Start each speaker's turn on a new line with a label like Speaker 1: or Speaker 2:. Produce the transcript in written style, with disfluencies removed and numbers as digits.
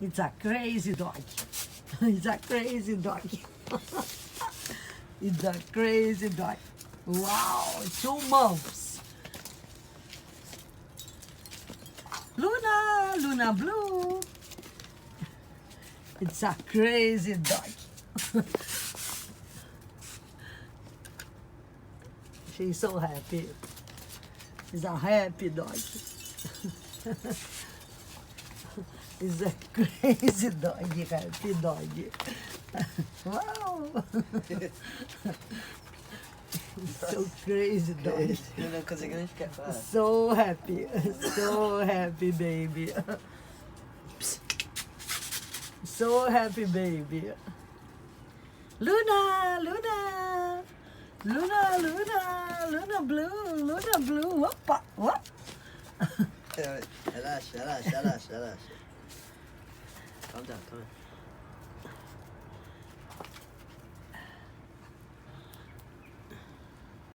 Speaker 1: It's a crazy dog. It's a crazy dog. It's a crazy dog. Wow, 2 months. Luna, Luna Blue. It's a crazy dog. She's so happy. It's a happy dog. It's a crazy dog, happy dog. Wow. So crazy dog.
Speaker 2: Eu não consigo nem ficar falando.
Speaker 1: So happy baby. So happy baby. Luna, Luna. Luna, Luna, Luna Blue, Luna Blue. Opa, opa.
Speaker 2: Relaxa, relaxa, relaxa, relaxa. Calma down, calma.